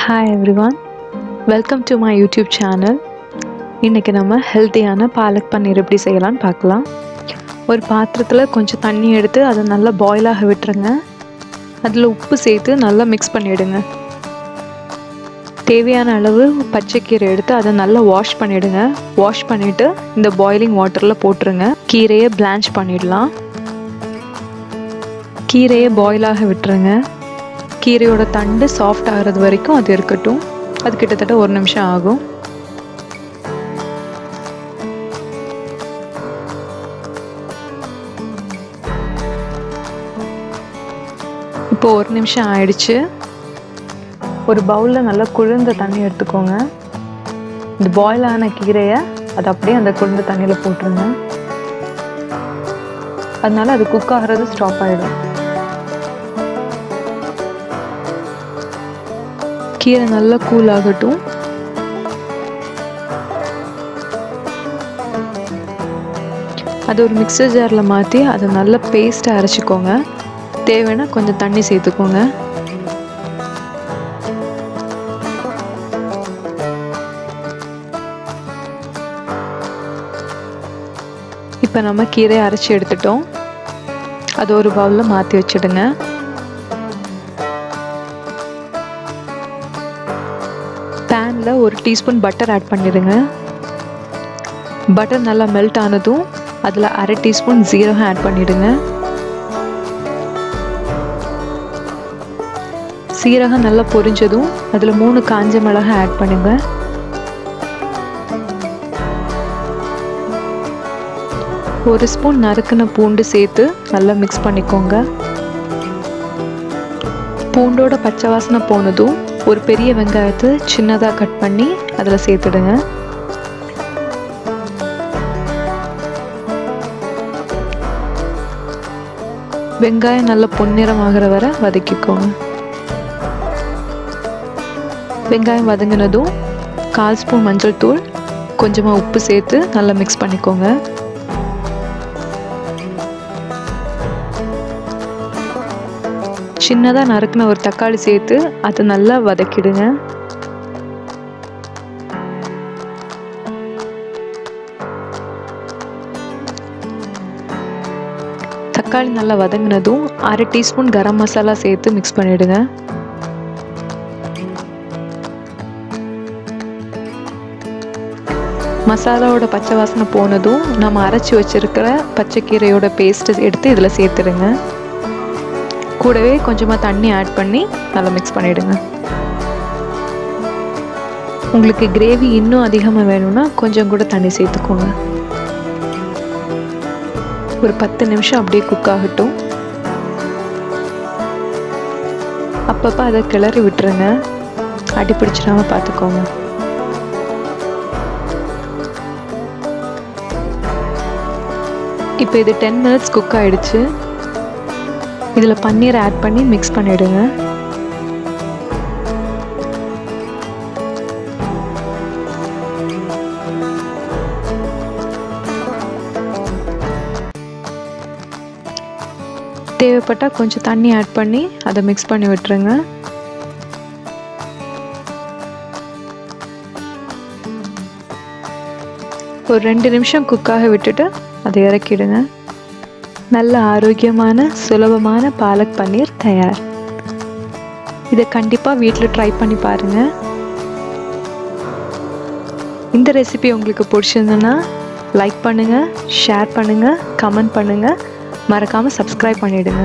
Hi everyone, welcome to my YouTube channel. இன்னைக்கு நம்ம ஹெல்த்தியான பாலக் பன்னீர் எப்படி செய்யலாம்னு பார்க்கலாம். ஒரு பாத்திரத்தில் கொஞ்சம் தண்ணி எடுத்து அதை நல்லா பாயில் ஆக விட்டுருங்க. அதில் உப்பு சேர்த்து நல்லா மிக்ஸ் பண்ணிவிடுங்க. தேவையான அளவு பச்சைக்கீரை எடுத்து அதை நல்லா வாஷ் பண்ணிவிடுங்க. வாஷ் பண்ணிவிட்டு இந்த பாயிலிங் வாட்டரில் போட்டுருங்க. கீரையை பிளான்ச் பண்ணிடலாம். கீரையை பாயில் ஆக விட்டுருங்க. கீரையோட தண்டு சாஃப்ட் ஆகிறது வரைக்கும் அது இருக்கட்டும். அது கிட்டத்தட்ட 1 நிமிஷம் ஆகும். இப்போ 1 நிமிஷம் ஆயிடுச்சு. ஒரு பவுலில் நல்லா குளிர்ந்த தண்ணி எடுத்துக்கோங்க. இந்த பாயில் ஆன கீரையை அது அப்படியே அந்த குளிர்ந்த தண்ணியில் போட்டுருங்க. அதனால அது குக் ஆகிறது ஸ்டாப் ஆகிடும். கீரை நல்லா கூல் ஆகட்டும். அது ஒரு மிக்சர் ஜாரில் மாற்றி அதை நல்லா பேஸ்ட்டாக அரைச்சிக்கோங்க. தேவைன்னா கொஞ்சம் தண்ணி சேர்த்துக்கோங்க. இப்போ நம்ம கீரையை அரைச்சி எடுத்துட்டோம். அது ஒரு பவுலில் மாற்றி வச்சுடுங்க. பேனில் 1 டீஸ்பூன் பட்டர் ஆட் பண்ணிடுங்க. பட்டர் நல்லா மெல்ட் ஆனதும் அதில் 1/2 டீஸ்பூன் ஜீரகம் ஆட் பண்ணிடுங்க. சீரகம் நல்லா பொரிஞ்சதும் அதில் 3 காஞ்ச மிளகாய் ஆட் பண்ணுங்க. ஒரு ஸ்பூன் நறுக்குன பூண்டு சேர்த்து நல்லா மிக்ஸ் பண்ணிக்கோங்க. பூண்டோட பச்சை வாசனை போனதும் ஒரு பெரிய வெங்காயத்தை சின்னதாக கட் பண்ணி அதில் சேர்த்துடுங்க. வெங்காயம் நல்லா பொன்னிறம் ஆகிற வரை வதக்கிக்கோங்க. வெங்காயம் வதங்கினதும் 1/4 ஸ்பூன் மஞ்சள் தூள், கொஞ்சமாக உப்பு சேர்த்து நல்லா மிக்ஸ் பண்ணிக்கோங்க. சின்னதாக நறுக்குன ஒரு தக்காளி சேர்த்து அதை நல்லா வதக்கிடுங்க. தக்காளி நல்லா வதங்கினதும் 1/2 டீஸ்பூன் கரம் மசாலா சேர்த்து மிக்ஸ் பண்ணிடுங்க. மசாலாவோட பச்சை வாசனை போனதும் நம்ம அரைச்சி வச்சிருக்கிற பச்சைக்கீரையோட பேஸ்ட் எடுத்து இதில் சேர்த்துடுங்க. கூடவே கொஞ்சமாக தண்ணி ஆட் பண்ணி நல்லா மிக்ஸ் பண்ணிவிடுங்க. உங்களுக்கு கிரேவி இன்னும் அதிகமாக வேணும்னா கொஞ்சம் கூட தண்ணி சேர்த்துக்கோங்க. ஒரு 10 நிமிஷம் அப்படியே குக் ஆகட்டும். அப்பப்போ அதை கிளறி விட்டுருங்க. அடி பிடிச்சிடாம பார்த்துக்கோங்க. இப்போ இது 10 மினிட்ஸ் குக் ஆகிடுச்சு. இதில் பன்னீர் ஆட் பண்ணி மிக்ஸ் பண்ணிவிடுங்க. தேவைப்பட்டால் கொஞ்சம் தண்ணி ஆட் பண்ணி அதை மிக்ஸ் பண்ணி விட்டுருங்க. ஒரு 2 நிமிஷம் குக்காக விட்டுட்டு அதை இறக்கிடுங்க. நல்ல ஆரோக்கியமான சுலபமான பாலக் பன்னீர் தயார். இதை கண்டிப்பாக வீட்டில் ட்ரை பண்ணி பாருங்கள். இந்த ரெசிபி உங்களுக்கு பிடிச்சிருந்ததுன்னா லைக் பண்ணுங்கள், ஷேர் பண்ணுங்கள், கமெண்ட் பண்ணுங்கள். மறக்காமல் சப்ஸ்கிரைப் பண்ணிவிடுங்க.